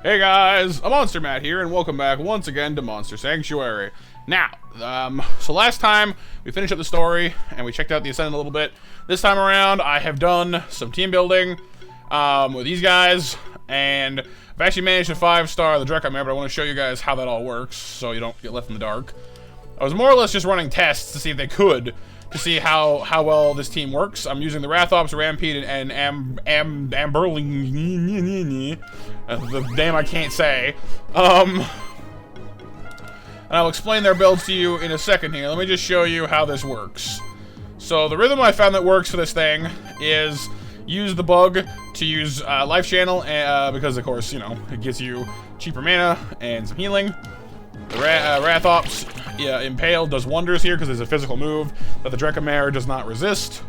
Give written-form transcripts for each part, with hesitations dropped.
Hey guys, Monster Matt here, and welcome back once again to Monster Sanctuary. Now, so last time we finished up the story, and we checked out the Ascendant a little bit. This time around, I have done some team building with these guys, and I've actually managed to 5-star the Drekhammer, but I want to show you guys how that all works, so you don't get left in the dark. I was more or less just running tests to see if they could, to see how well this team works. I'm using the Rathops, Rampede, and Amberling. The name I can't say. And I'll explain their builds to you in a second here. Let me just show you how this works. So the rhythm I found that works for this thing is use the bug to use Life Channel, because of course, you know, it gives you cheaper mana and some healing. The Rathops Impale does wonders here because it's a physical move that the Drekhammer does not resist.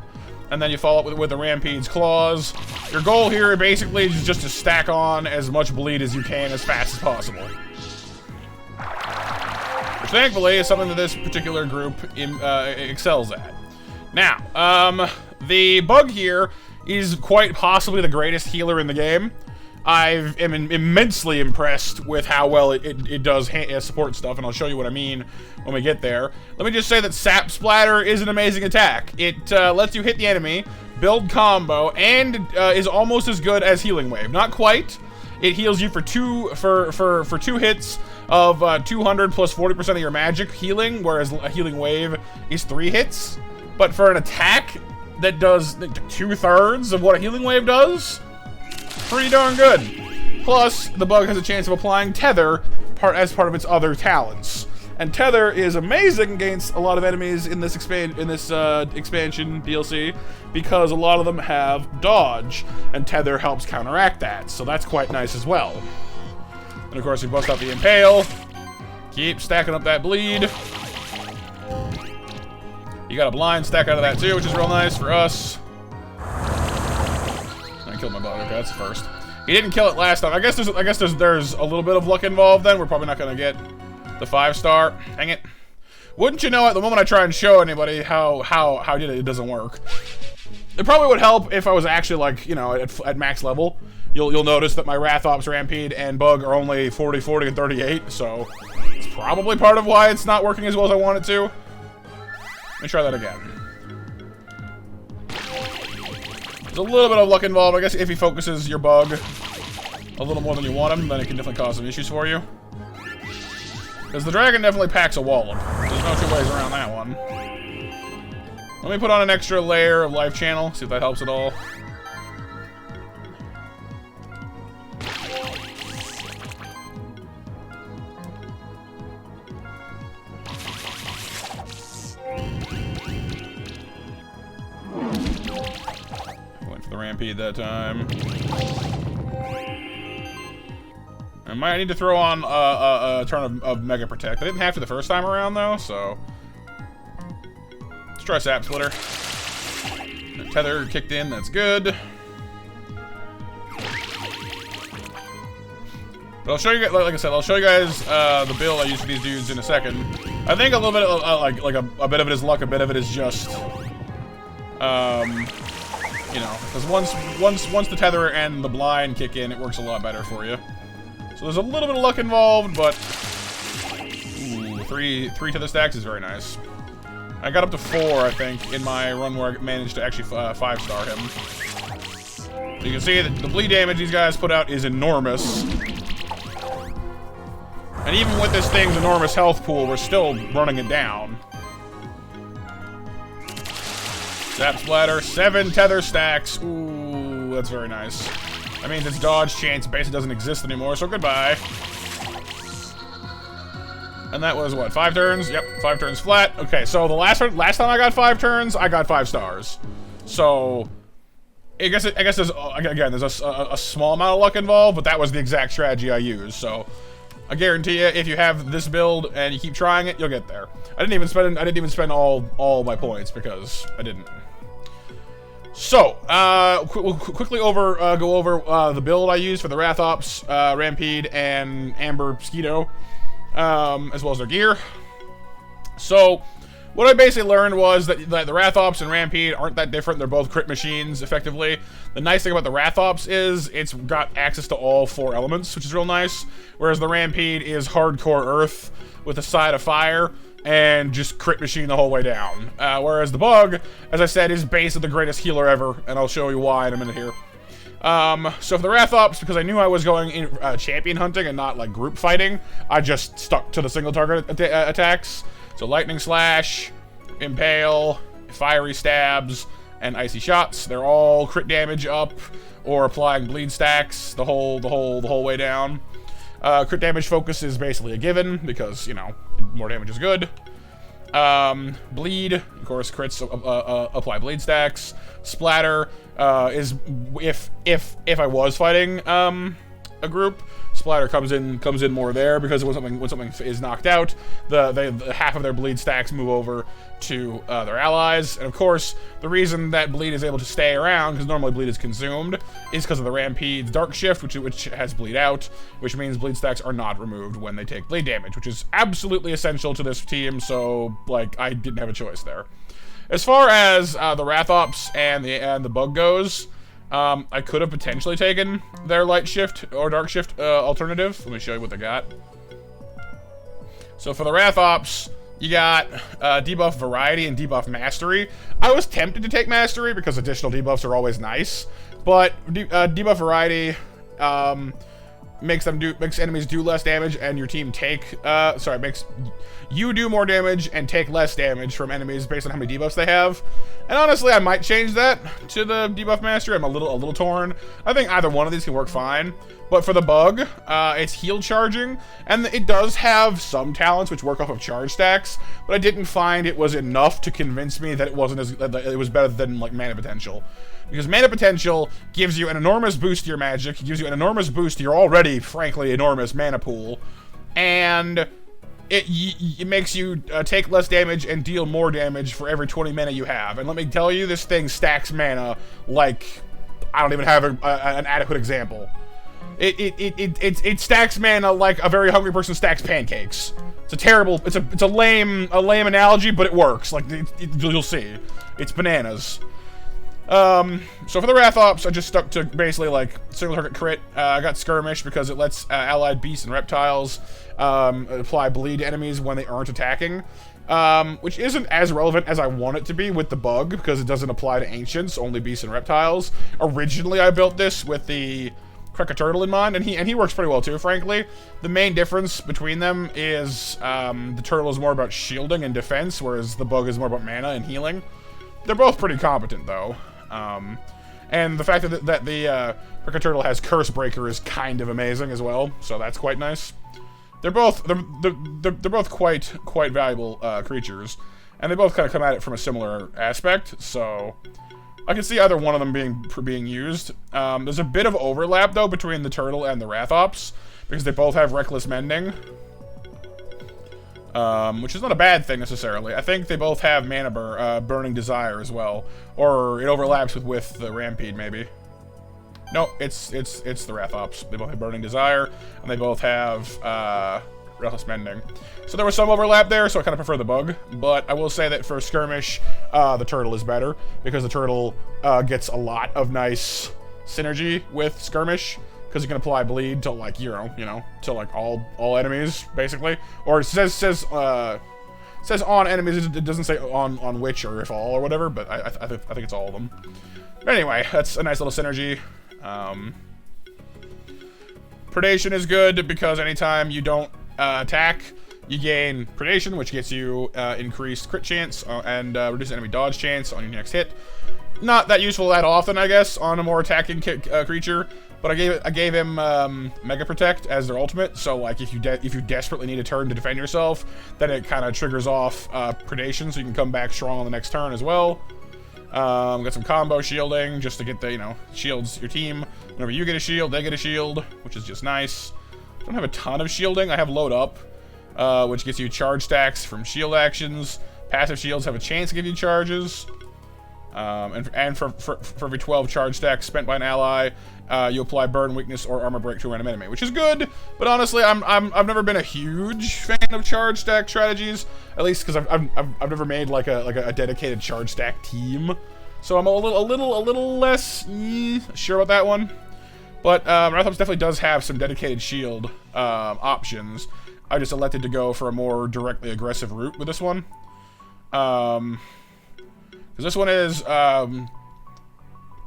And then you follow up with the Rampede's Claws. Your goal here basically is just to stack on as much bleed as you can as fast as possible. Which thankfully is something that this particular group excels at. Now, the bug here is quite possibly the greatest healer in the game. I am immensely impressed with how well it does support stuff, and I'll show you what I mean when we get there. Let me just say that Sap Splatter is an amazing attack. It lets you hit the enemy, build combo, and is almost as good as Healing Wave. Not quite. It heals you for two hits of 200 plus 40% of your magic healing, whereas a Healing Wave is 3 hits. But for an attack that does 2/3 of what a Healing Wave does, pretty darn good. Plus, the bug has a chance of applying Tether as part of its other talents. And Tether is amazing against a lot of enemies in this expansion DLC, because a lot of them have dodge, and Tether helps counteract that, so that's quite nice as well. And of course, we bust out the Impale. Keep stacking up that bleed. You got a blind stack out of that too, which is real nice for us. Killed my bug. Okay, that's the first. He didn't kill it last time. I guess there's a little bit of luck involved. Then we're probably not gonna get the 5-star. Dang it! Wouldn't you know it? The moment I try and show anybody how it doesn't work. It probably would help if I was actually, like, you know, at max level. You'll notice that my Rathops, Rampede, and Bug are only 40, 40, and 38. So it's probably part of why it's not working as well as I want it to. Let me try that again. There's a little bit of luck involved. I guess if he focuses your bug a little more than you want him, then it can definitely cause some issues for you. Because the dragon definitely packs a wallop. There's no 2 ways around that one. Let me put on an extra layer of Life Channel, see if that helps at all. The Rampede that time. I might need to throw on a turn of Mega Protect. I didn't have to the first time around though, so let's try Sap Splitter. The Tether kicked in, that's good. But I'll show you, like I said, I'll show you guys the build I use for these dudes in a second. I think a little bit of, a bit of it is luck, a bit of it is just you know, because once the Tether and the blind kick in, it works a lot better for you. So there's a little bit of luck involved, but ooh, three Tether stacks is very nice. I got up to 4, I think, in my run where I managed to actually 5-star him. So you can see that the bleed damage these guys put out is enormous. And even with this thing's enormous health pool, we're still running it down. Sap Splatter, 7 Tether stacks. Ooh, that's very nice. That means its dodge chance basically doesn't exist anymore, so goodbye. And that was, what, 5 turns? Yep, 5 turns flat. Okay, so the last time I got 5 turns, I got 5 stars. So, I guess there's, again, there's a small amount of luck involved, but that was the exact strategy I used, so I guarantee you, if you have this build and you keep trying it, you'll get there. I didn't even spend all my points because I didn't. So, we'll quickly go over the build I use for the Rathops, Rampede, and Amber Mosquito, as well as their gear. So, What I basically learned was that the Wrath-Ops and Rampede aren't that different. They're both crit machines, effectively. The nice thing about the Wrath-Ops is it's got access to all 4 elements, which is real nice, whereas the Rampede is hardcore Earth with a side of fire and just crit machine the whole way down. Whereas the Bug, as I said, is basically the greatest healer ever, and I'll show you why in a minute here. So for the Wrath-Ops, because I knew I was going in champion hunting and not like group fighting, I just stuck to the single target attacks. So Lightning Slash, Impale, Fiery Stabs, and Icy Shots. They're all crit damage up or applying bleed stacks the whole way down. Crit damage focus is basically a given because, you know, more damage is good. Bleed, of course, crits apply bleed stacks. Splatter is if I was fighting a group, Splatter comes in more there because when something is knocked out, the half of their bleed stacks move over to their allies. And of course, the reason that bleed is able to stay around, because normally bleed is consumed, is because of the Rampede's Dark Shift, which has bleed out, which means bleed stacks are not removed when they take bleed damage, which is absolutely essential to this team. So like I didn't have a choice there. As far as the Wrath-Ops and the Bug goes, I could have potentially taken their Light Shift or Dark Shift alternative. Let me show you what they got. So for the Wrath-Ops, you got debuff Variety and debuff Mastery. I was tempted to take Mastery because additional debuffs are always nice, but debuff Variety makes enemies do less damage and your team makes you do more damage and take less damage from enemies based on how many debuffs they have. And honestly, I might change that to the debuff Master. I'm a little torn. I think either one of these can work fine. But for the Bug, it's heal charging, and it does have some talents which work off of charge stacks, but I didn't find it was enough to convince me that it was better than like Mana Potential. Because Mana Potential gives you an enormous boost to your magic, it gives you an enormous boost to your already, frankly, enormous mana pool, and it makes you take less damage and deal more damage for every 20 mana you have. And let me tell you, this thing stacks mana like I don't even have an adequate example. It stacks mana like a very hungry person stacks pancakes. It's a terrible, it's a lame analogy, but it works. Like you'll see, it's bananas. So for the Wrath-Ops, I just stuck to basically like single target crit. I got Skirmish because it lets allied beasts and reptiles apply bleed to enemies when they aren't attacking, which isn't as relevant as I want it to be with the Bug because it doesn't apply to ancients, only beasts and reptiles. Originally, I built this with the Turtle in mind, and he works pretty well too, frankly. The main difference between them is the Turtle is more about shielding and defense, whereas the Bug is more about mana and healing. They're both pretty competent, though. And the fact that the Turtle has Curse Breaker is kind of amazing as well, so that's quite nice. They're both quite valuable creatures, and they both kind of come at it from a similar aspect, so I can see either one of them being used. There's a bit of overlap though between the Turtle and the Wrath-Ops because they both have Reckless Mending, which is not a bad thing necessarily. I think they both have Mana Burning Desire as well, or it overlaps with the Rampede maybe. No, it's the Wrath-Ops. They both have Burning Desire, and they both have Reckless Mending. So there was some overlap there, so I kind of prefer the Bug. But I will say that for Skirmish, the Turtle is better, because the Turtle gets a lot of nice synergy with Skirmish, because you can apply bleed to like, you know, to like all enemies, basically. Or it says on enemies, it doesn't say on which or if all or whatever, but I think it's all of them. But anyway, that's a nice little synergy. Predation is good because anytime you don't attack, you gain Predation, which gets you increased crit chance and reduced enemy dodge chance on your next hit. Not that useful that often, I guess, on a more attacking creature, but I gave him Mega Protect as their ultimate, so like if you desperately need a turn to defend yourself, then it kind of triggers off Predation, so you can come back strong on the next turn as well. Got some combo shielding just to get the, shields your team. Whenever you get a shield, they get a shield, which is just nice. Don't have a ton of shielding. I have Load Up, which gets you charge stacks from shield actions. Passive shields have a chance to give you charges. And for every 12 charge stacks spent by an ally, you apply burn, weakness, or armor break to a random enemy, which is good. But honestly, I've never been a huge fan of charge stack strategies, at least because I've never made like a dedicated charge stack team. So I'm a little less sure about that one. But Rathops definitely does have some dedicated shield options. I just elected to go for a more directly aggressive route with this one. Because this one is,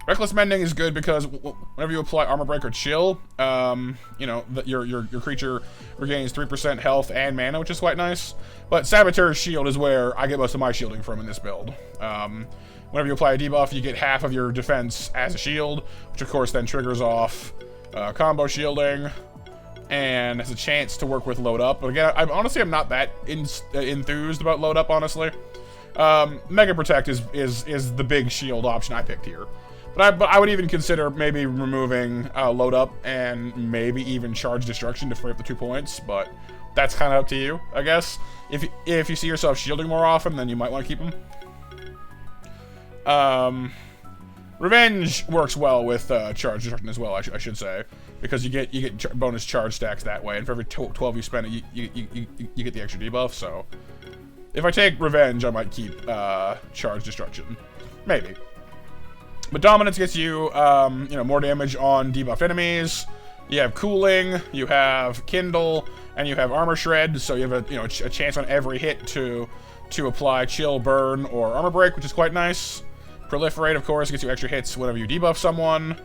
Reckless Mending is good because whenever you apply Armor Break or Chill, you know, your creature regains 3% health and mana, which is quite nice. But Saboteur's Shield is where I get most of my shielding from in this build. Whenever you apply a debuff, you get half of your defense as a shield, which of course then triggers off combo shielding, and has a chance to work with Load Up. But again, I'm not that enthused about Load Up, honestly. Mega Protect is the big shield option I picked here. But I would even consider maybe removing Load Up and maybe even Charge Destruction to free up the 2 points, but that's kind of up to you, I guess. If you see yourself shielding more often, then you might want to keep them. Revenge works well with Charge Destruction as well, I should say, because you get bonus charge stacks that way, and for every 12 you spend it, you get the extra debuff. So if I take Revenge, I might keep Charge Destruction, maybe. But Dominance gets you, you know, more damage on debuffed enemies. You have Cooling, you have Kindle, and you have Armor Shred. So you have a chance on every hit to apply Chill, Burn, or Armor Break, which is quite nice. Proliferate, of course, gets you extra hits whenever you debuff someone.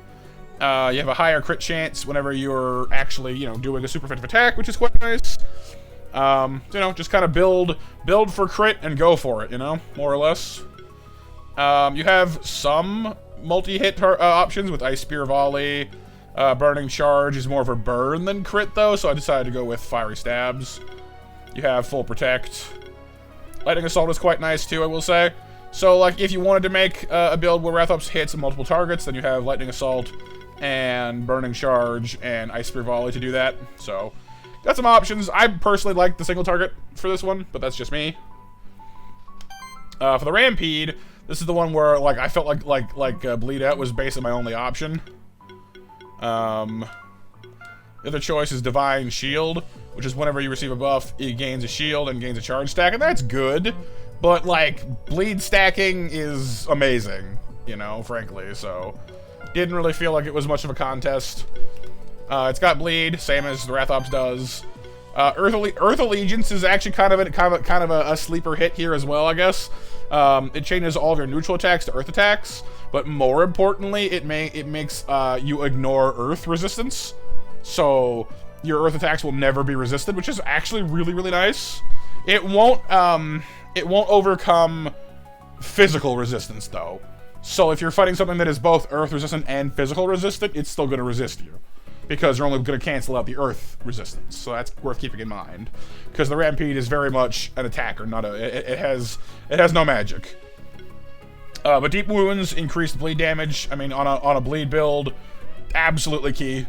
You have a higher crit chance whenever you're actually, you know, doing a super effective attack, which is quite nice. You know, just kind of build for crit and go for it, you know, more or less. You have some multi-hit options with Ice Spear Volley. Burning Charge is more of a burn than crit, though, so I decided to go with Fiery Stabs. You have Full Protect. Lightning Assault is quite nice, too, I will say. So, like, if you wanted to make a build where Rathops hits multiple targets, then you have Lightning Assault and Burning Charge and Ice Spear Volley to do that. So, got some options. I personally like the single target for this one, but that's just me. For the Rampede, this is the one where, like, I felt like Bleed Out was basically my only option. The other choice is Divine Shield, which is whenever you receive a buff, it gains a shield and gains a charge stack, and that's good. But, like, bleed stacking is amazing, you know, frankly, so didn't really feel like it was much of a contest. It's got bleed, same as the Rathops does. Earth Allegiance is actually kind of a sleeper hit here as well, I guess. It changes all of your neutral attacks to Earth attacks, but more importantly, it makes you ignore Earth resistance, so your Earth attacks will never be resisted, which is actually really, really nice. It won't overcome physical resistance, though. So if you're fighting something that is both Earth resistant and physical resistant, it's still going to resist you, because you're only going to cancel out the Earth resistance. So that's worth keeping in mind, because the Rampede is very much an attacker, not a. It has no magic. But Deep Wounds increase the bleed damage. I mean, on a bleed build, absolutely key.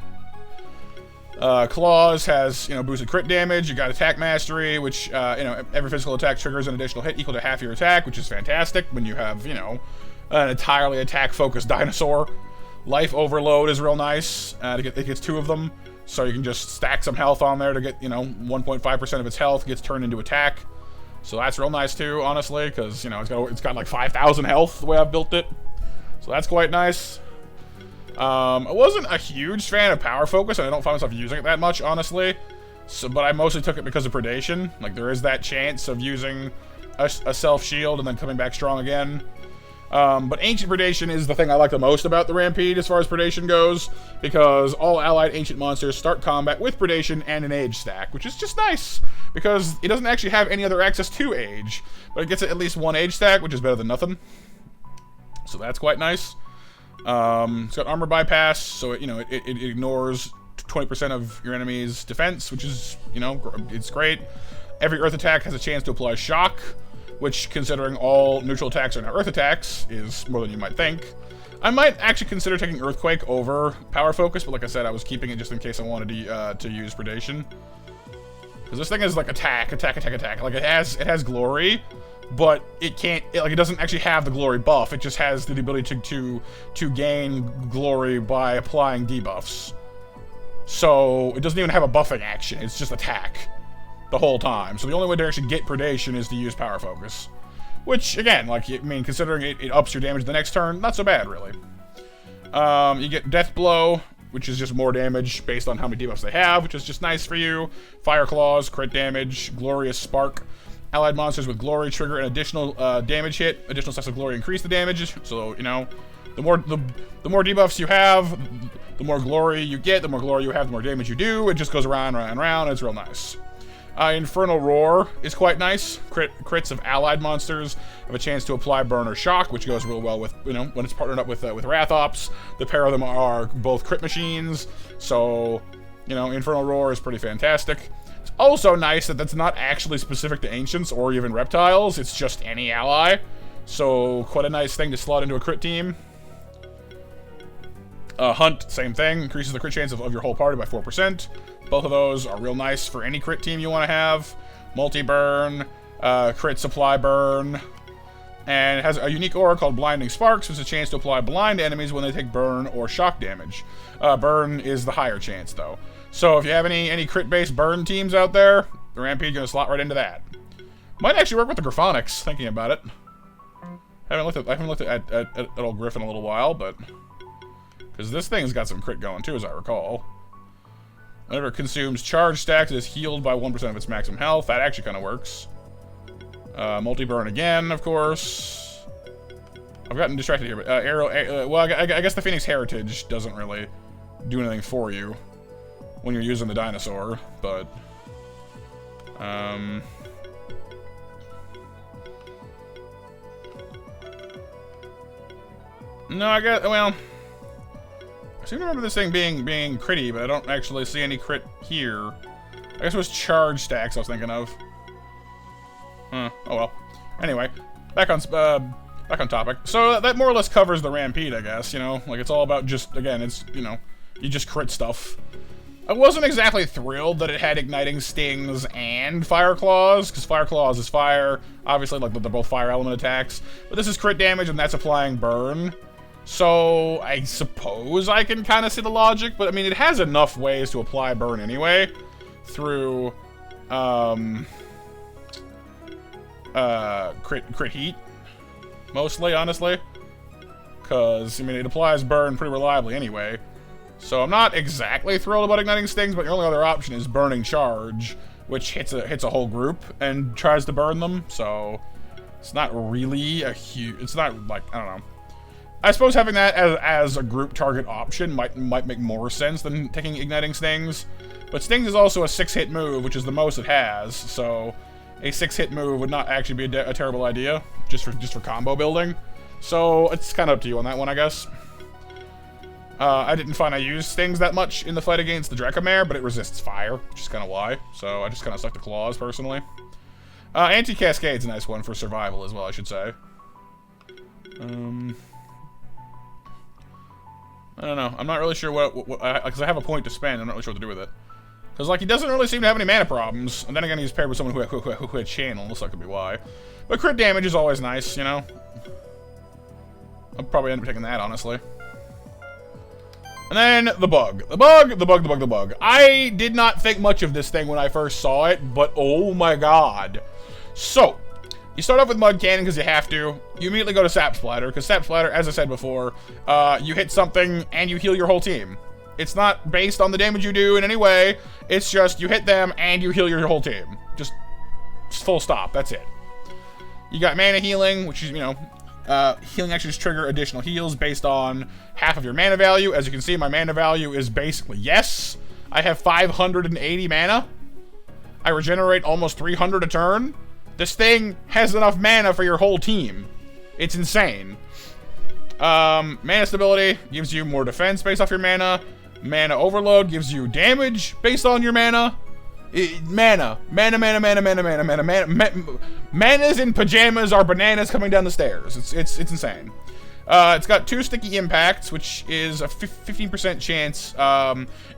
Claws has, you know, boosted crit damage. You got Attack Mastery, which, you know, every physical attack triggers an additional hit equal to half your attack, which is fantastic when you have, you know, an entirely attack-focused dinosaur. Life Overload is real nice. It gets 2 of them, so you can just stack some health on there to get, you know, 1.5% of its health gets turned into attack. So that's real nice too, honestly, because, you know, it's got like 5,000 health the way I've built it. So that's quite nice. I wasn't a huge fan of Power Focus, and I don't find myself using it that much, honestly. So, but I mostly took it because of Predation. Like, there is that chance of using a self-shield and then coming back strong again. But Ancient Predation is the thing I like the most about the Rampede as far as Predation goes, because all allied Ancient monsters start combat with Predation and an Age stack, which is just nice, because it doesn't actually have any other access to Age, but it gets at least 1 Age stack, which is better than nothing. So that's quite nice. It's got Armor Bypass, so it ignores 20% of your enemy's defense, which is, you know, it's great. Every Earth attack has a chance to apply Shock, which, considering all neutral attacks are now Earth attacks, is more than you might think. I might actually consider taking Earthquake over Power Focus, but like I said, I was keeping it just in case I wanted to use Predation. Because this thing is like attack. Like, it has Glory, but it can't, it doesn't actually have the glory buff. It just has the ability to gain glory by applying debuffs. So it doesn't even have a buffing action. It's just attack the whole time. So the only way to actually get predation is to use power focus, which again, like, I mean, considering it ups your damage the next turn, not so bad really. You get death blow, which is just more damage based on how many debuffs they have, which is just nice for you. Fire claws, crit damage, glorious spark. Allied monsters with glory trigger an additional damage hit. Additional sets of glory increase the damage. So, you know, the more debuffs you have, the more glory you get. The more glory you have, the more damage you do. It just goes around, round, and round. It's real nice. Infernal Roar is quite nice. Crits of allied monsters have a chance to apply burn or shock, which goes real well with, you know, when it's partnered up with Wrath Ops. The pair of them are both crit machines. So, you know, Infernal Roar is pretty fantastic. It's also nice that that's not actually specific to Ancients or even Reptiles. It's just any ally. So, quite a nice thing to slot into a crit team. Hunt, same thing. Increases the crit chance of your whole party by 4%. Both of those are real nice for any crit team you want to have. Multi-burn, crit supply burn. And it has a unique aura called Blinding Sparks, which is a chance to apply blind to enemies when they take burn or shock damage. Burn is the higher chance, though. So if you have any crit-based burn teams out there, the Rampage is going to slot right into that. Might actually work with the Griffonics, thinking about it. I haven't looked at old Griff in a little while, but... because this thing's got some crit going, too, as I recall. Whenever it consumes charge stacks, it is healed by 1% of its maximum health. That actually kind of works. Multi-burn again, of course. I've gotten distracted here, but well, I guess the Phoenix Heritage doesn't really do anything for you when you're using the dinosaur, but... no, I guess, well... I seem to remember this thing being critty, but I don't actually see any crit here. I guess it was charge stacks I was thinking of. Oh well. Anyway, back on topic. So that more or less covers the Rampede, I guess, you know? Like, it's all about just, again, it's, you know, you just crit stuff. I wasn't exactly thrilled that it had Igniting Stings and Fire Claws, because Fire Claws is fire. Obviously, like, they're both fire element attacks. But this is crit damage, and that's applying burn. So, I suppose I can kind of see the logic, but I mean, it has enough ways to apply burn anyway, through, crit heat, mostly, honestly, because, I mean, it applies burn pretty reliably anyway, so I'm not exactly thrilled about Igniting Stings, but your only other option is Burning Charge, which hits a whole group and tries to burn them, so it's not really a huge, it's not, like, I don't know. I suppose having that as a group target option might make more sense than taking Igniting Stings. But Stings is also a 6-hit move, which is the most it has, so a 6-hit move would not actually be a terrible idea, just for combo building. So it's kind of up to you on that one, I guess. I didn't find I used Stings that much in the fight against the Drechamare, but it resists fire, which is kind of why. So I just kind of stuck to Claws, personally. Anti-Cascade's a nice one for survival as well, I should say. I don't know. I'm not really sure what because I have a point to spend. I'm not really sure what to do with it. Because, like, he doesn't really seem to have any mana problems. And then again, he's paired with someone who had Channel, so that could be why. But crit damage is always nice, you know? I'll probably end up taking that, honestly. And then, the bug. The bug. I did not think much of this thing when I first saw it, but oh my god. So, you start off with Mud Cannon because you have to. You immediately go to Sap Splatter, because Sap Splatter, as I said before, you hit something and you heal your whole team. It's not based on the damage you do in any way. It's just you hit them and you heal your whole team. Just full stop. That's it. You got Mana Healing, which is, you know, healing actions trigger additional heals based on half of your mana value. As you can see, my mana value is basically yes. I have 580 mana. I regenerate almost 300 a turn. This thing has enough mana for your whole team. It's insane. Mana Stability gives you more defense based off your mana. Mana Overload gives you damage based on your mana. Manas in pajamas are bananas coming down the stairs. It's insane. It's got 2 sticky impacts, which is a 15% chance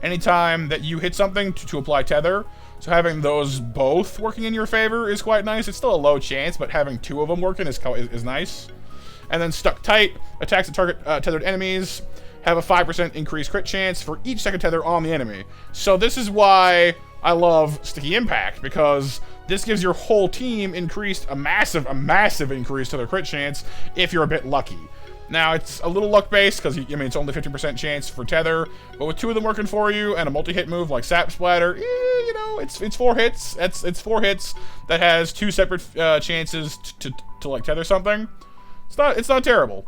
anytime that you hit something to apply tether. So having those both working in your favor is quite nice. It's still a low chance, but having 2 of them working is nice. And then stuck tight, attacks that target tethered enemies have a 5% increased crit chance for each second tether on the enemy. So this is why I love sticky impact, because this gives your whole team a massive increase to their crit chance if you're a bit lucky. Now, it's a little luck-based, because, it's only 50% chance for tether, but with 2 of them working for you, and a multi-hit move like Sap Splatter, it's 4 hits. It's 4 hits that has 2 separate chances to like, tether something. It's not terrible.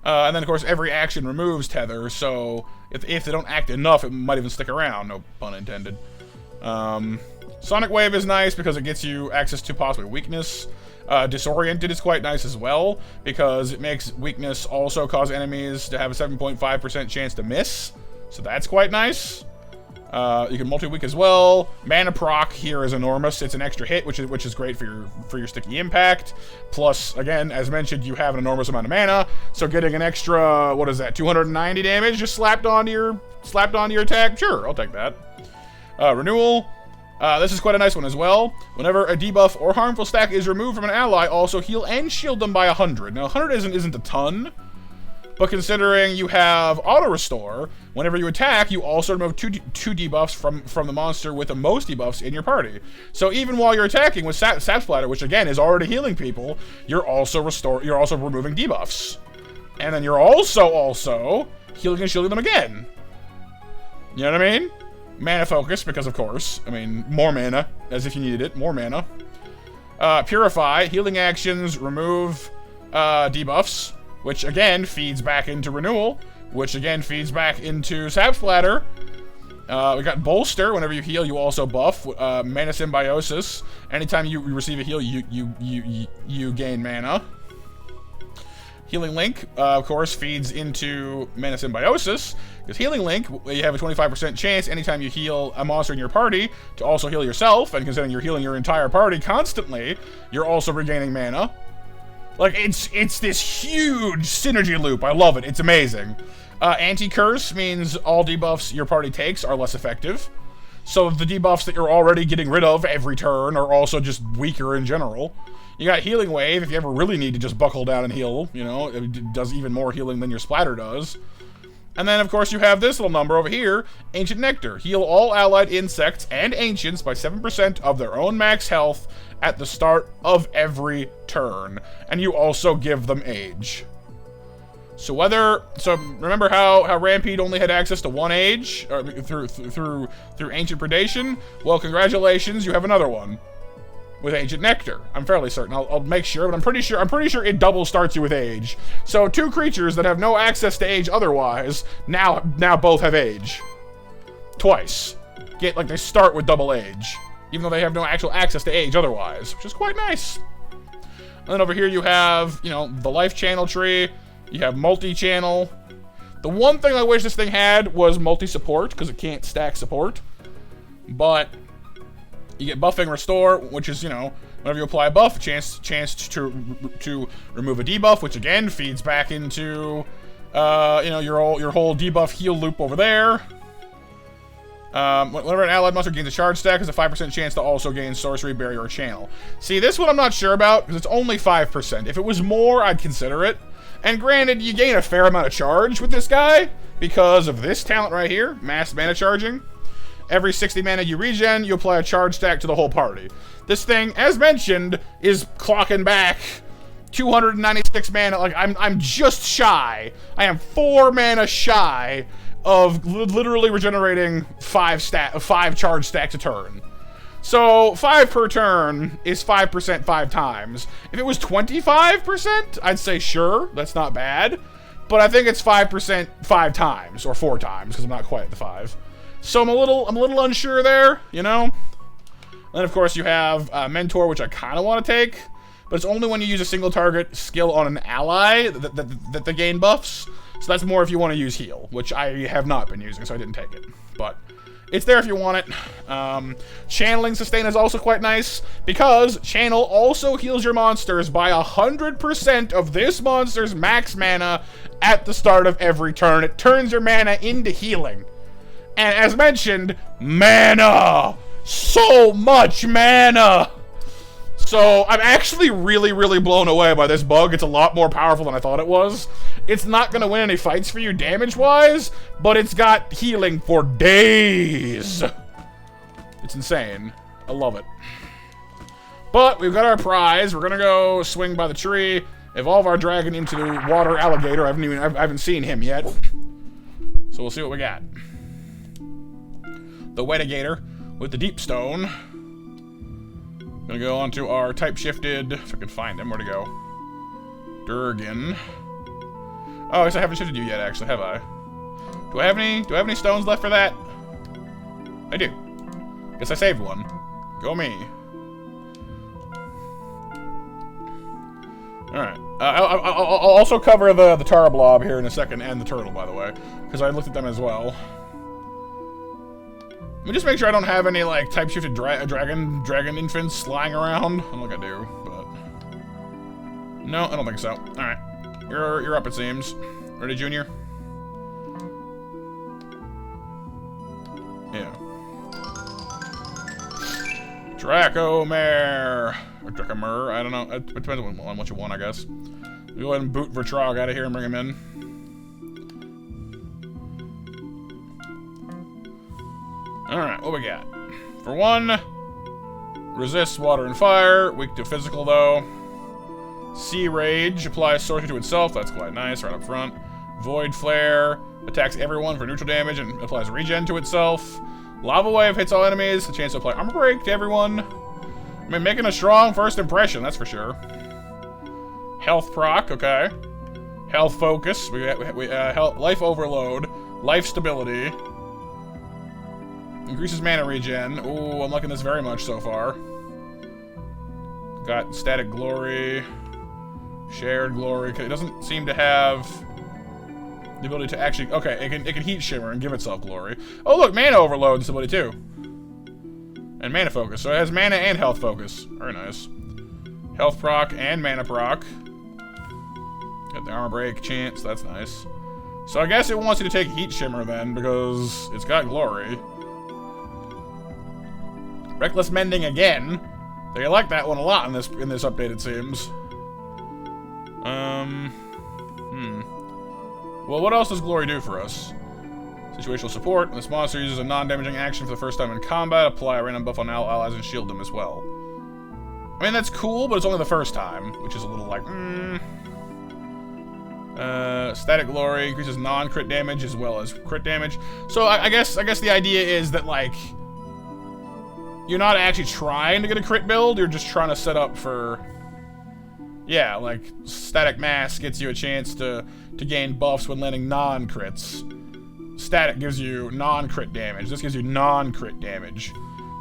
And then, of course, every action removes tether, so if they don't act enough, it might even stick around, no pun intended. Sonic Wave is nice because it gets you access to possibly weakness. Disoriented is quite nice as well, because it makes weakness also cause enemies to have a 7.5% chance to miss, so that's quite nice. You can multi-weak as well. Mana proc here is enormous. It's an extra hit, which is great for your sticky impact. Plus, again, as mentioned, you have an enormous amount of mana, so getting an extra, what is that, 290 damage just slapped onto your attack? Sure, I'll take that. Renewal. This is quite a nice one as well. Whenever a debuff or harmful stack is removed from an ally, also heal and shield them by 100. Now, 100 isn't a ton, but considering you have auto restore, whenever you attack, you also remove two debuffs from the monster with the most debuffs in your party. So even while you're attacking with Sap Splatter, which again is already healing people, you're also removing debuffs, and then you're also healing and shielding them again. You know what I mean? Mana focus, because of course, more mana, as if you needed it, more mana. Purify, healing actions remove debuffs, which again feeds back into renewal, which again feeds back into Sap Splatter. We got Bolster, whenever you heal, you also buff. Mana Symbiosis, anytime you receive a heal, you gain mana. Healing Link, of course, feeds into Mana Symbiosis, because Healing Link, you have a 25% chance anytime you heal a monster in your party to also heal yourself, and considering you're healing your entire party constantly, you're also regaining mana. Like, it's this huge synergy loop. I love it. It's amazing. Anti-Curse means all debuffs your party takes are less effective. So the debuffs that you're already getting rid of every turn are also just weaker in general. You got Healing Wave, if you ever really need to just buckle down and heal, it does even more healing than your splatter does. And then, of course, you have this little number over here, Ancient Nectar. Heal all allied insects and ancients by 7% of their own max health at the start of every turn. And you also give them age. So remember how Rampede only had access to 1 age through Ancient Predation? Well, congratulations, you have another one with Ancient Nectar. I'm fairly certain. I'll make sure, but I'm pretty sure it double starts you with age. So 2 creatures that have no access to age otherwise now both have age. Twice. They start with double age, even though they have no actual access to age otherwise, which is quite nice. And then over here you have, the life channel tree. You have multi-channel. The one thing I wish this thing had was multi-support, because it can't stack support. But you get buffing restore, which is, whenever you apply a buff, a chance to remove a debuff, which again feeds back into, your whole debuff heal loop over there. Whenever an allied monster gains a charge stack, there's a 5% chance to also gain sorcery, barrier, or channel. See, this one I'm not sure about, because it's only 5%. If it was more, I'd consider it. And granted, you gain a fair amount of charge with this guy, because of this talent right here, mass mana charging. Every 60 mana you regen, you apply a charge stack to the whole party. This thing, as mentioned, is clocking back 296 mana. Like, I'm just shy. I am 4 mana shy of literally regenerating 5 charge stacks a turn. So 5 per turn is 5% 5 times. If it was 25%, I'd say sure, that's not bad. But I think it's 5% 5 times, or 4 times, because I'm not quite at the 5. So I'm a little unsure there, And then of course you have Mentor, which I kind of want to take, but it's only when you use a single target skill on an ally that they gain buffs. So that's more if you want to use heal, which I have not been using, so I didn't take it. But it's there if you want it. Channeling sustain is also quite nice, because channel also heals your monsters by 100% of this monster's max mana at the start of every turn. It turns your mana into healing. And as mentioned, mana! So much mana! So I'm actually really, really blown away by this bug. It's a lot more powerful than I thought it was. It's not going to win any fights for you damage-wise, but it's got healing for days. It's insane. I love it. But we've got our prize. We're going to go swing by the tree, evolve our dragon into the water alligator. I haven't seen him yet. So we'll see what we got. The Wetigator with the deep stone. Gonna go on to our type-shifted, if I can find him. Where'd he go? Durgan. Oh, I guess I haven't shifted you yet, actually, have I? Do I have any stones left for that? I do. Guess I saved one. Go me. Alright. I'll also cover the Tara Blob here in a second, and the turtle, by the way, because I looked at them as well. Let me just make sure I don't have any, like, type-shifted dragon infants lying around. I don't think I do, but... No, I don't think so. Alright. You're up, it seems. Ready, Junior? Yeah. Dracomare! Or Dracomare, I don't know. It depends on what you want, I guess. We'll go ahead and boot Vertrog out of here and bring him in. Alright, what we got? For one, resists water and fire, weak to physical though. Sea Rage, applies sorcery to itself, that's quite nice, right up front. Void Flare, attacks everyone for neutral damage and applies regen to itself. Lava Wave hits all enemies, a chance to apply armor break to everyone. I mean, making a strong first impression, that's for sure. Health proc, okay. Health focus, health, life overload, life stability. Increases mana regen. Ooh, I'm liking this very much so far. Got static glory, shared glory. It doesn't seem to have the ability to actually. Okay, it can heat shimmer and give itself glory. Oh look, mana overload stability too, and mana focus. So it has mana and health focus. Very nice. Health proc and mana proc. Got the armor break chance. That's nice. So I guess it wants you to take heat shimmer then because it's got glory. Reckless Mending again. They like that one a lot in this update, it seems. Well, what else does Glory do for us? Situational support. When this monster uses a non-damaging action for the first time in combat, apply a random buff on all allies and shield them as well. I mean, that's cool, but it's only the first time, which is a little like, Static Glory increases non-crit damage as well as crit damage. So I guess the idea is that, like, you're not actually trying to get a crit build, you're just trying to set up for... Yeah, like, Static Mass gets you a chance to gain buffs when landing non-crits. Static gives you non-crit damage. This gives you non-crit damage.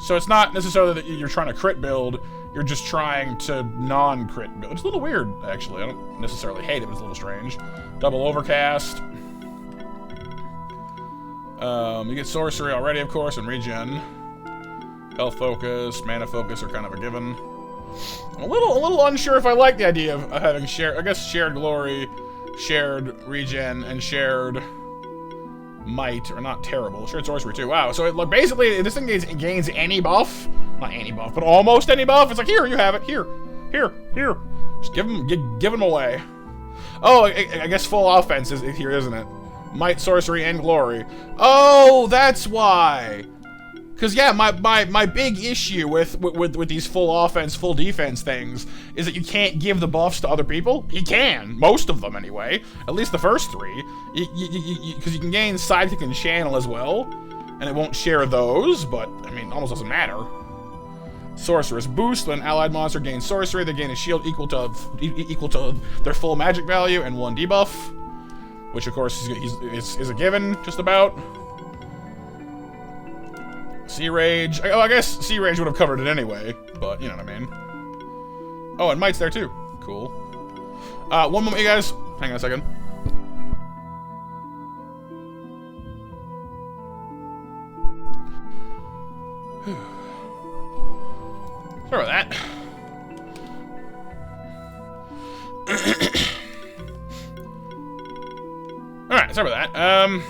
So it's not necessarily that you're trying to crit build, you're just trying to non-crit build. It's a little weird, actually. I don't necessarily hate it, but it's a little strange. Double Overcast. You get Sorcery already, of course, and Regen. Health focus, mana focus are kind of a given. I'm a little unsure if I like the idea of having shared glory, shared regen, and shared might are not terrible. Shared sorcery too. Wow. So it basically this thing gains any buff, not any buff, but almost any buff. It's like here you have it. Here. Just give them away. Oh, I guess full offense is here, isn't it? Might, sorcery, and glory. Oh, that's why. Because, yeah, my big issue with these full offense, full defense things is that you can't give the buffs to other people. You can. Most of them, anyway. At least the first three. Because you can gain sidekick and channel as well. And it won't share those, but, I mean, almost doesn't matter. Sorceress boost. When an allied monster gains sorcery, they gain a shield equal to their full magic value and 1 debuff. Which, of course, is a given, just about. Sea Rage. Oh, I guess Sea Rage would have covered it anyway, but you know what I mean. Oh, and Might's there too. Cool. One moment, you guys. Hang on a second. Sorry about that. Alright, sorry about that.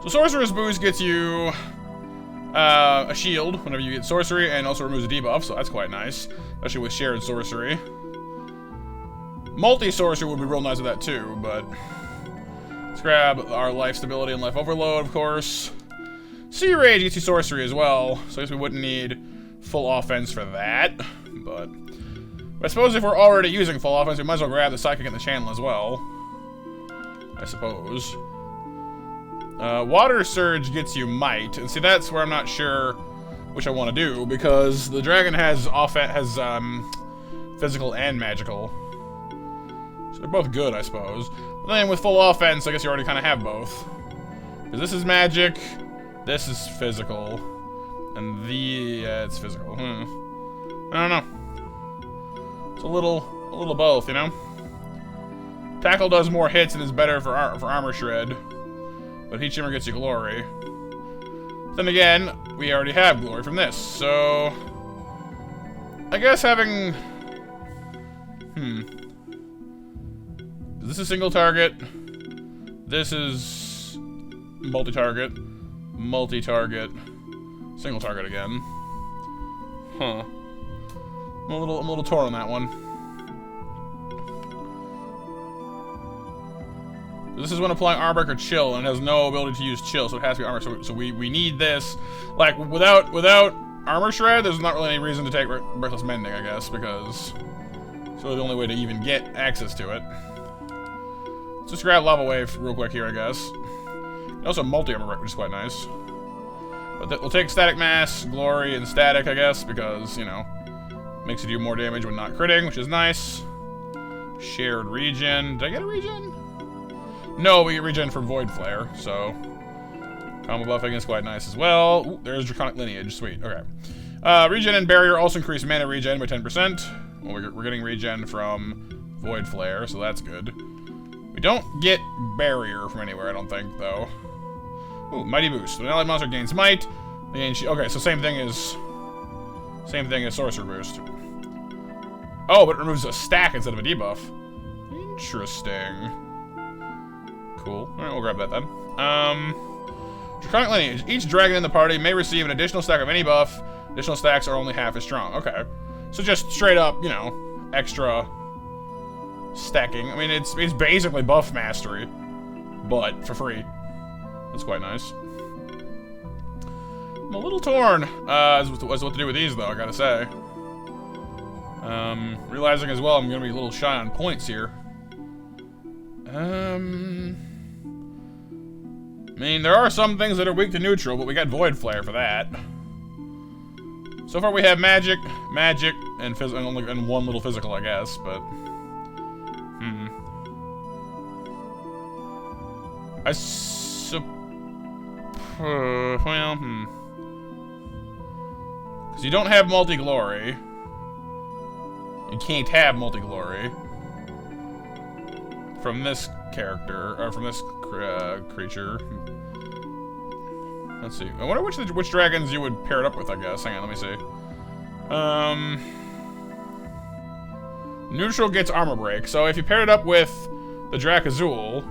So Sorcerer's Boost gets you a shield whenever you get sorcery, and also removes a debuff, so that's quite nice. Especially with shared sorcery. Multi-sorcery would be real nice with that too, but let's grab our life stability and life overload, of course. Sea Rage gets you sorcery as well, so I guess we wouldn't need full offense for that, but I suppose if we're already using full offense, we might as well grab the Psychic and the Channel as well. I suppose. Water Surge gets you Might, and see that's where I'm not sure which I want to do, because the dragon has physical and magical. So they're both good, I suppose. But then with full offense, I guess you already kind of have both. Because this is magic, this is physical, and it's physical. I don't know. It's a little both, you know? Tackle does more hits and is better for armor shred, but Heat Shimmer gets you glory. Then again, we already have glory from this, so I guess having this is single target. This is multi-target, single target again. Huh. I'm a little torn on that one. This is when applying Armor Break or Chill, and it has no ability to use Chill, so it has to be Armor. So we need this. Like, without Armor Shred, there's not really any reason to take Breathless Mending, I guess, because it's really the only way to even get access to it. Let's just grab Lava Wave real quick here, I guess. And also multi-Armor Break, which is quite nice. But we'll take Static Mass, Glory, and Static, I guess, because, you know, makes you do more damage when not critting, which is nice. Shared Regen. Did I get a regen? No, we get regen from Void Flare, so combo buffing is quite nice as well. Ooh, there's Draconic Lineage, sweet, okay. Regen and Barrier also increase mana regen by 10%. Well, we're getting regen from Void Flare, so that's good. We don't get Barrier from anywhere, I don't think, though. Ooh, Mighty Boost. When an allied monster gains Might, they gain okay, so same thing as Sorcerer Boost. Oh, but it removes a stack instead of a debuff. Interesting. Cool. Alright, we'll grab that then. Draconic Lineage. Each dragon in the party may receive an additional stack of any buff. Additional stacks are only half as strong. Okay. So just straight up, you know, extra stacking. I mean, it's basically buff mastery, but for free. That's quite nice. I'm a little torn as what to do with these, though, I gotta say. Realizing as well I'm gonna be a little shy on points here. I mean, there are some things that are weak to neutral, but we got Void Flare for that. So far we have magic, and one little physical, I guess, but because you don't have multi-glory. You can't have multi-glory from this character, or from this creature. Let's see. I wonder which dragons you would pair it up with, I guess. Hang on, let me see. Neutral gets Armor Break, so if you paired it up with the Drakazul,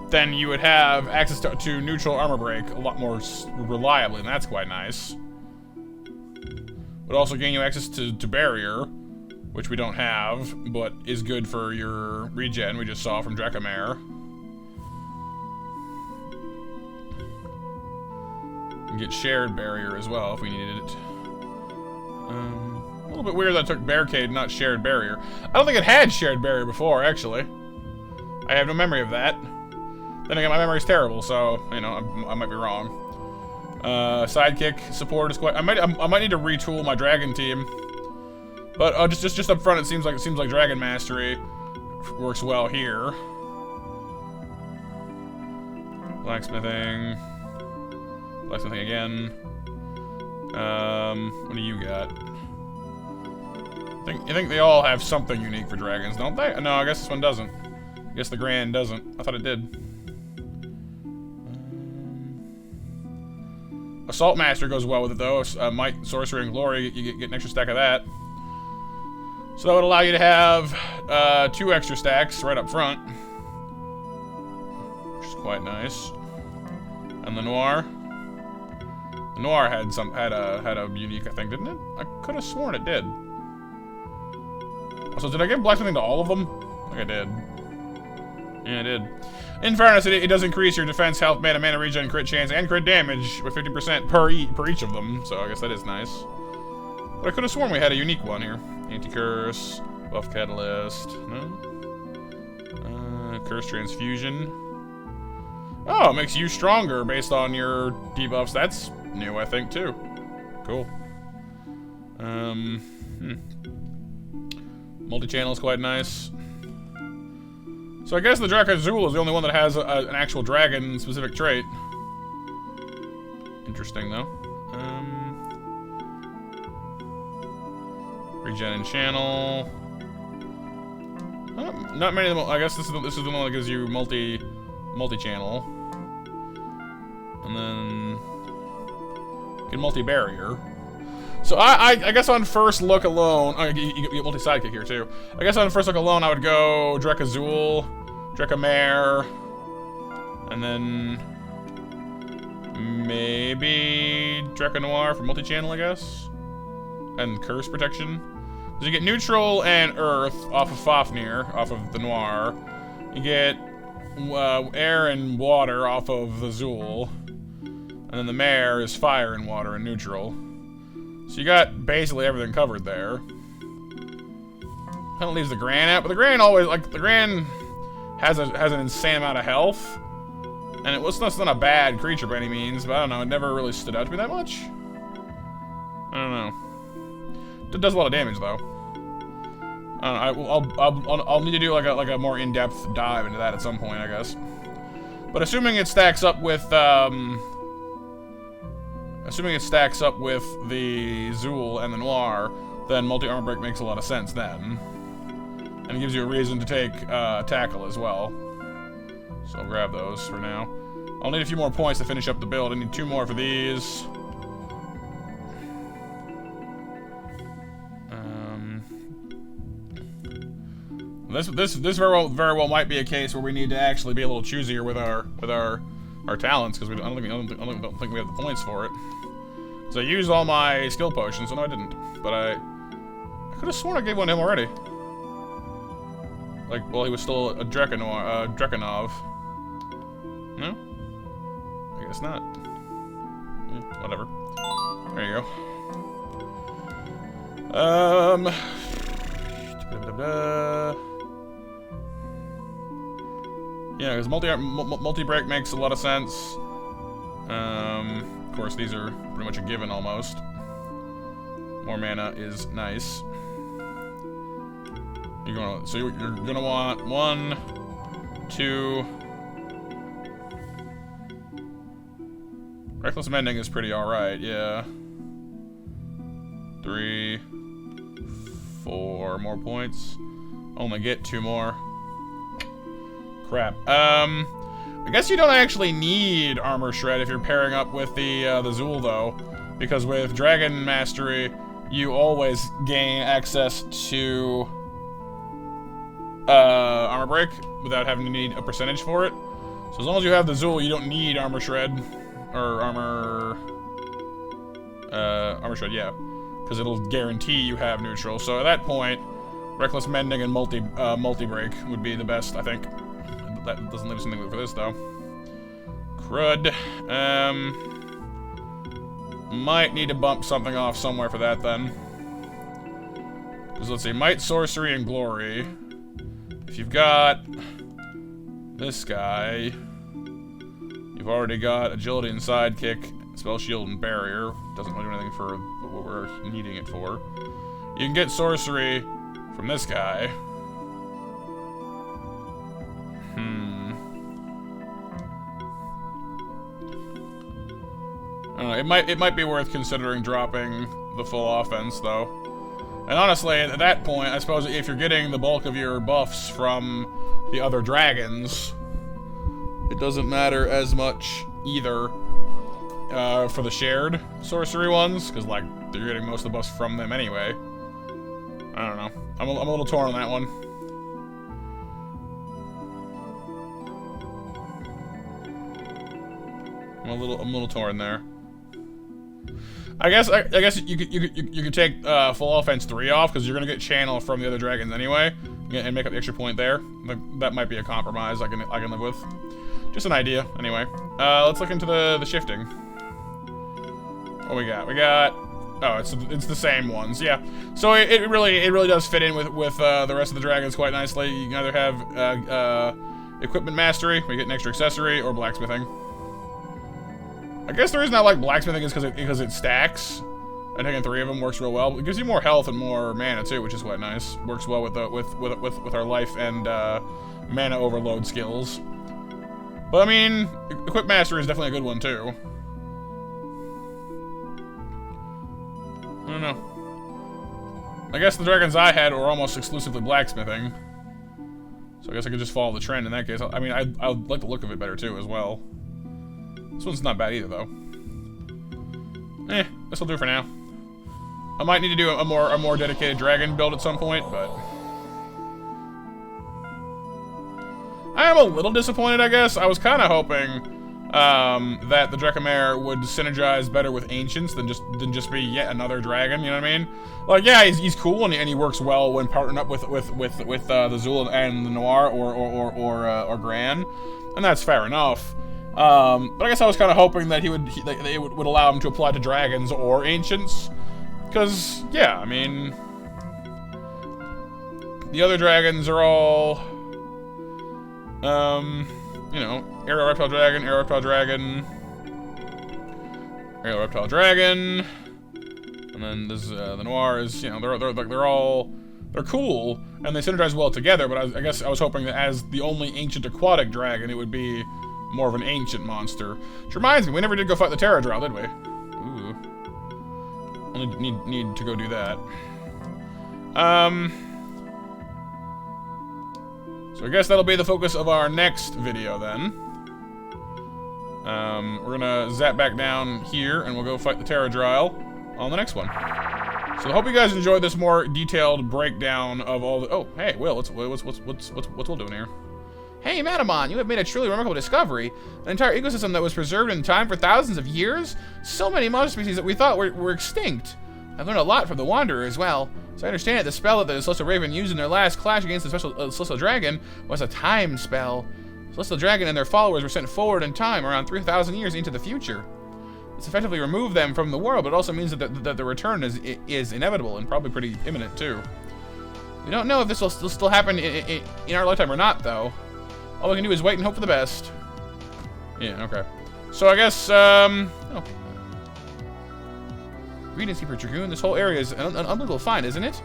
then you would have access to neutral Armor Break a lot more reliably, and that's quite nice. Would also gain you access to Barrier, which we don't have, but is good for your regen we just saw from Dracomare. And get Shared Barrier as well if we needed it. A little bit weird that I took Barricade, not Shared Barrier. I don't think it had Shared Barrier before, actually. I have no memory of that. Then again, my memory's terrible, so, you know, I might be wrong. Sidekick support is quite. I might need to retool my dragon team, but just up front, it seems like Dragon Mastery works well here. Blacksmithing again. What do you got? I think they all have something unique for dragons, don't they? No, I guess this one doesn't. I guess the Grand doesn't. I thought it did. Assault Master goes well with it, though. Might, Sorcery, and Glory, you get an extra stack of that. So that would allow you to have 2 extra stacks right up front. Which is quite nice. And the Noir. The Noir had a unique, I think, didn't it? I could have sworn it did. So did I give blacksmithing to all of them? I think I did. Yeah, I did. In fairness, it does increase your defense, health, mana regen, crit chance, and crit damage with 50% per each of them, so I guess that is nice. But I could have sworn we had a unique one here. Anti-curse, buff catalyst, no? Curse transfusion. Oh, it makes you stronger based on your debuffs. That's new, I think, too. Cool. Multi-channel is quite nice. So I guess the Drakazul is the only one that has an actual dragon-specific trait. Interesting, though. Regen and channel. Not many of them. I guess this is the one that gives you multi-channel, and then get multi-barrier. So I guess on first look alone, you get multi-sidekick here too. I guess on first look alone, I would go Drakazul, Drakamare, and then maybe Drakanoir for multi-channel, I guess, and curse protection. So you get neutral and earth off of Fafnir, off of the Noir. You get air and water off of the Zul, and then the Mare is fire and water and neutral. So you got basically everything covered there. Kind of leaves the Gran out, but the Gran always, like, the Gran has an insane amount of health, and it's not a bad creature by any means, but I don't know, it never really stood out to me that much. I don't know. It does a lot of damage though. I don't know, I'll need to do like a more in-depth dive into that at some point, I guess. But assuming it stacks up with the Zul and the Noir, then multi-armor break makes a lot of sense then. And it gives you a reason to take tackle as well. So I'll grab those for now. I'll need a few more points to finish up the build. I need 2 more for these. This very well might be a case where we need to actually be a little choosier with our talents, because I don't think we have the points for it. So I used all my skill potions, so no, I didn't. But I could have sworn I gave one to him already. Like, well, he was still a Drakanov. No? I guess not. Whatever. There you go. Yeah, because multi-break makes a lot of sense. Of course, these are pretty much a given almost. More mana is nice. You're gonna want 1, 2. Reckless Mending is pretty alright, yeah. 3, 4 more points. Only get 2 more. Crap. I guess you don't actually need Armor Shred if you're pairing up with the Zul, though, because with Dragon Mastery, you always gain access to Armor Break without having to need a percentage for it. So as long as you have the Zul, you don't need Armor Shred or Armor Shred, yeah, because it'll guarantee you have neutral. So at that point, Reckless Mending and multi-break would be the best, I think. That doesn't leave us anything for this, though. Crud. Might need to bump something off somewhere for that, then. Because let's see, Might, Sorcery, and Glory. If you've got this guy, you've already got Agility and Sidekick, Spell Shield and Barrier. Doesn't really do anything for what we're needing it for. You can get Sorcery from this guy. I don't know, it might be worth considering dropping the full offense, though. And honestly, at that point, I suppose if you're getting the bulk of your buffs from the other dragons, it doesn't matter as much either. for the shared sorcery ones, because, like, you're getting most of the buffs from them anyway. I don't know. I'm a little torn on that one. I'm a little torn there. I guess you could take full offense 3 off, because you're gonna get channel from the other dragons anyway, and make up the extra point there. That might be a compromise I can live with. Just an idea, anyway. Let's look into the shifting. What we got? We got. Oh, it's the same ones, yeah. So it really does fit in with the rest of the dragons quite nicely. You can either have equipment mastery, where you get an extra accessory, or blacksmithing. I guess the reason I like blacksmithing is because it stacks. And taking 3 of them works real well. It gives you more health and more mana too, which is quite nice. Works well with our life and mana overload skills. But I mean, Equip Master is definitely a good one too. I don't know. I guess the dragons I had were almost exclusively blacksmithing. So I guess I could just follow the trend in that case. I mean, I like the look of it better too as well. This one's not bad either though. This will do for now. I might need to do a more dedicated dragon build at some point, but I am a little disappointed, I guess. I was kind of hoping that the Drekhamare would synergize better with Ancients than just be yet another dragon. You know what I mean? Like, yeah, he's cool and he works well when partnering up with the Zul and the Noir or Gran, and that's fair enough. But I guess I was kind of hoping that they would allow him to apply to dragons or ancients, because yeah, I mean, the other dragons are all, you know, Aerial Reptile Dragon, Aerial Reptile Dragon, Aerial Reptile Dragon, and then this the Noir is, you know, they're cool and they synergize well together. But I guess I was hoping that as the only ancient aquatic dragon, it would be more of an ancient monster. Which reminds me, we never did go fight the Terradryle, did we? Ooh. Only need to go do that. So I guess that'll be the focus of our next video then. We're gonna zap back down here and we'll go fight the Terradryle on the next one. So I hope you guys enjoyed this more detailed breakdown of all the— oh, hey, Will, what's Will doing here? Hey, Madamon, you have made a truly remarkable discovery. An entire ecosystem that was preserved in time for thousands of years? So many monster species that we thought were extinct. I've learned a lot from the Wanderer as well. So I understand it, the spell that the Celestial Raven used in their last clash against the Celestial Dragon was a time spell. The Celestial Dragon and their followers were sent forward in time around 3,000 years into the future. This effectively removed them from the world, but it also means that the return is inevitable and probably pretty imminent too. We don't know if this will still happen in our lifetime or not, though. All we can do is wait and hope for the best. Yeah, okay. So I guess, oh. Greetings, Keeper Dragoon. This whole area is an unbelievable find, isn't it?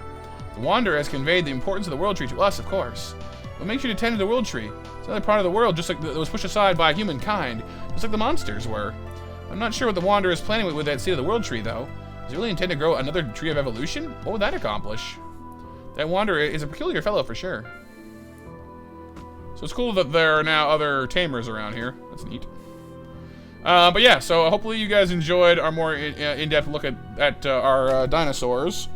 The Wanderer has conveyed the importance of the World Tree to us, of course. But make sure to tend to the World Tree. It's another part of the world just like that was pushed aside by humankind, just like the monsters were. I'm not sure what the Wanderer is planning with that seed of the World Tree, though. Does he really intend to grow another Tree of Evolution? What would that accomplish? That Wanderer is a peculiar fellow for sure. So it's cool that there are now other tamers around here. That's neat. But yeah, so hopefully you guys enjoyed our more in-depth look at our dinosaurs.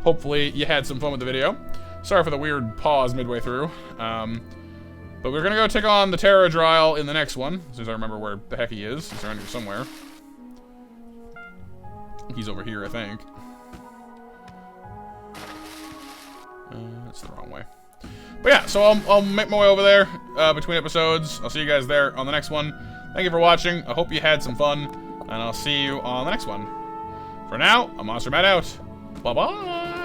Hopefully you had some fun with the video. Sorry for the weird pause midway through. But we're going to go take on the Terradryle in the next one, as soon as I remember where the heck he is. He's around here somewhere. He's over here, I think. That's the wrong way. But yeah, so I'll make my way over there between episodes. I'll see you guys there on the next one. Thank you for watching. I hope you had some fun, and I'll see you on the next one. For now, I'm Monster Matt out. Bye-bye.